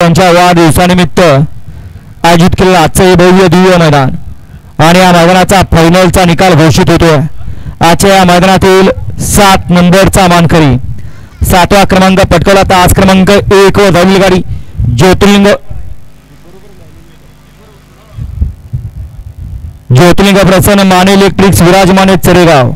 त्यांच्या वाढदिवसानिमित्त आयोजित केलेलं आजचं भव्य दिव्य मैदान आणि या मैदानाचा फायनलचा निकाल घोषित होतोय। आजच्या या मैदानातील 7 नंबरचा मानकरी 7वा क्रमांक पटकावला तास क्रमांक 1 व धावलेली गाडी ज्योतिर्लिंग प्रसन्न माने इलेक्ट्रिक्स विराजमाने चरेगाव।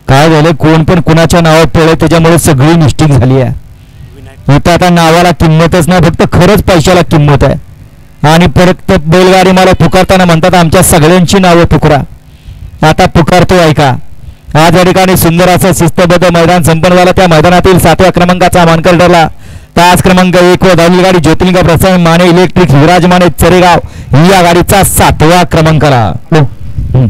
काय झालं कोण पण कुणाच्या नावात पडलं त्याच्यामुळे सगळी मिस्टेक झाली आहे। इथं आता नावाला किंमतच नाही, फक्त खरंच पैशाला किंमत आहे। आणि परत बैलगाडी मला पुकारताना म्हणतात आमच्या सगळ्यांची नावं पुकारा। आता पुकारतो ऐका। आज या ठिकाणी सुंदर असं शिस्तबद्ध मैदान संपन्न झालं। त्या मैदानातील 7व्या क्रमांकाचा मानकर ठरला तास क्रमांक 1 व धावलेली गाडी ज्योतिर्लिंग प्रसन्न माने इलेक्ट्रिक्स विराजमाने चरेगाव या गाडीचा 7वा क्रमांकाला।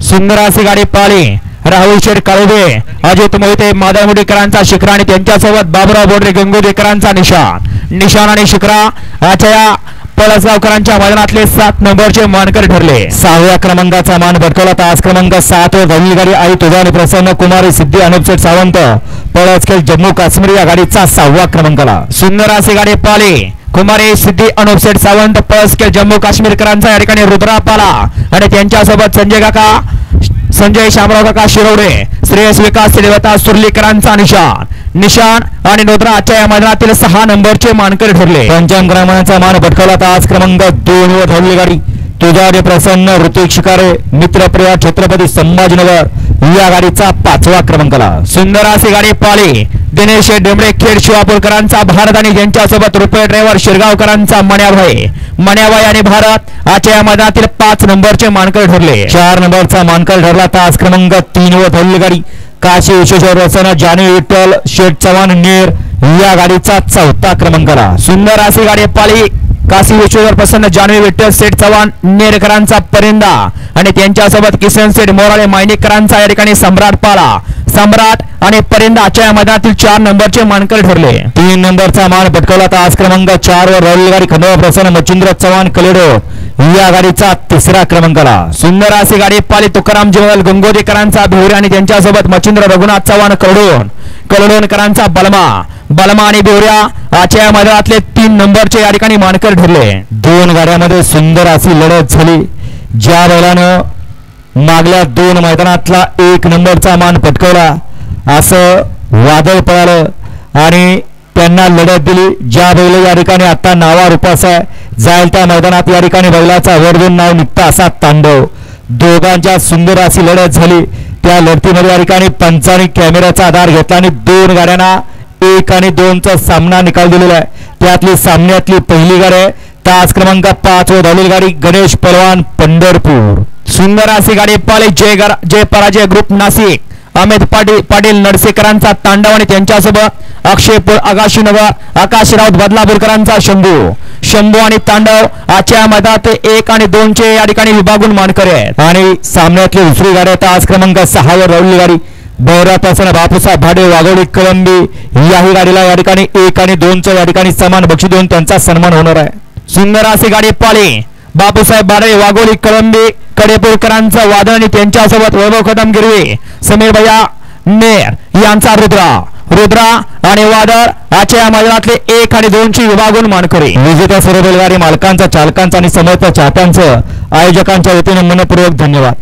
सुंदर अशी गाडी पाळी राहुल शेठ काळोबे अजित मोहिते माधव मुडेकरांचा शिखरा आणि त्यांच्यासोबत बाबुराव बोडरे गंगोदेकरांचा निशान आणि शिखरा आजच्या पळसगावकरांच्या मैदानातले 7 नंबरचे मानकर ठरले। 6व्या क्रमांकाचा मान पटकावला तास क्रमांक 7 व धावलेली गाडी आई तुझाने प्रसन्न कुमारी सिद्धी अनुपसेठ सावंत पळसखेल जम्मू काश्मीर या गाडीचा 6वा क्रमांकाला। सुंदर अशी गाडी पाली कुमारी सिद्धी अनुपसेठ सावंत पळसखेल जम्मू काश्मीरकरांचा या ठिकाणी रुद्रा पाला आणि त्यांच्यासोबत संजय शामराव काका शिरवडे श्रेयस विकास देवता सुर्लीकरांचा निशान आणि नोद्रा आजच्या या मैदानातील 6 नंबरचे मानकरी ठरले। पंचम क्रमांकाचा मान पटकावला तास क्रमांक 2 व धावलेली गाडी तुझारे प्रसन्न ऋतिक शिकारे मित्रप्रिया छत्रपती संभाजीनगर या गाडीचा 5वा क्रमांकाला। सुंदर अशी गाडी पाळी दिनेश डेमडे खेड शिवापूरकरांचा भारत आणि त्यांच्यासोबत रुपये ड्रायव्हर शिरगावकरांचा मण्याबाई आणि भारत आजच्या या मैदानातील 5 नंबरचे मानकर ठरले। 4 नंबरचा मानकर ठरला तास क्रमांक 3 व धावलेली गाडी काशी विश्वेश्वर प्रसन्न जाने विठ्ठल शेठ चव्हाण नेर या गाडीचा 4था क्रमांकाला। सुंदर अशी गाडी पाळी काशी विश्वेश्वर प्रसन्न जानवी विठ्ठल सेठ चव्हाण नेरकरांचा परिंदा आणि त्यांच्यासोबत किसन सेठ मोराळे मायनेकरांचा या ठिकाणी सम्राट आणि परिंदा आजच्या मैदानातील 4 नंबरचे मानकर ठरले। 3 नंबरचा मान पटकावला तास क्रमांक 4 वर राहिलेली गाडी खंडोबा प्रसन्न मच्छिंद्र चव्हाण कलेडो या गाडीचा 3रा क्रमांकाला। सुंदर अशी गाडी पाली तुकाराम जिवल गंगोदेकरांचा भिवरे आणि त्यांच्यासोबत मच्छिंद्र रघुनाथ चव्हाण कलडोणकरांचा बलमा आणि भिवऱ्या आजच्या मैदानातले 3 नंबरचे या ठिकाणी मानकर ठरले। 2 गाड्यांमध्ये सुंदर अशी लढत झाली। ज्या बैलानं मागल्या 2 मैदानातला 1 नंबरचा मान पटकावला असं वादळ पळालं आणि त्यांना लढत दिली। ज्या बैल या ठिकाणी आता नावारूपास आहे जाईल त्या मैदानात या ठिकाणी बैलाचा वरदून नाव निघता असा तांडव दोघांच्या सुंदर अशी लढत झाली। त्या लढतीमध्ये या ठिकाणी पंचांनी कॅमेऱ्याचा आधार घेतला आणि 2 गाड्यांना 1 आणि 2चा सामना निकाल दिलेला आहे। त्यातली सामन्यातली पहिली गाडी तास क्रमांक 5 व धावलेली गाडी गणेश पलवान पंढरपूर। सुंदर अशी गाडी पाली जय पराजय ग्रुप नाशिक अमित पाटील नरसेकरांचा तांडव आणि त्यांच्यासोबत अक्षयपूर आकाशीनगर आकाश राऊत बदलापूरकरांचा शंभू आणि तांडव आजच्या मैदानात 1 आणि 2चे या ठिकाणी विभागून मानकरी आहेत। आणि सामन्यातली दुसरी गाडी तास क्रमांक 6 वर राहिलेली गाडी बहिरापासून बापूसाहेब भाडे वाघोली कळंबी याही गाडीला या ठिकाणी 1 आणि 2चं या ठिकाणी समान बक्षीस देऊन त्यांचा सन्मान होणार आहे। सुंदर अशी गाडी पाळी बापूसाहेब भाडे वाघोली कळंबी कडेपूरकरांचा वादळ आणि त्यांच्यासोबत वैभव कदम गिरवी समीर भैया नेर यांचा रुद्रा आणि वादळ आजच्या मैदानातले 1 आणि 2ची विभागून मानकरी। विजेत्या सर्व बैलगाडी मालकांचा चालकांचा आणि समर्थ चाहत्यांचं आयोजकांच्या वतीने मनपूर्वक धन्यवाद।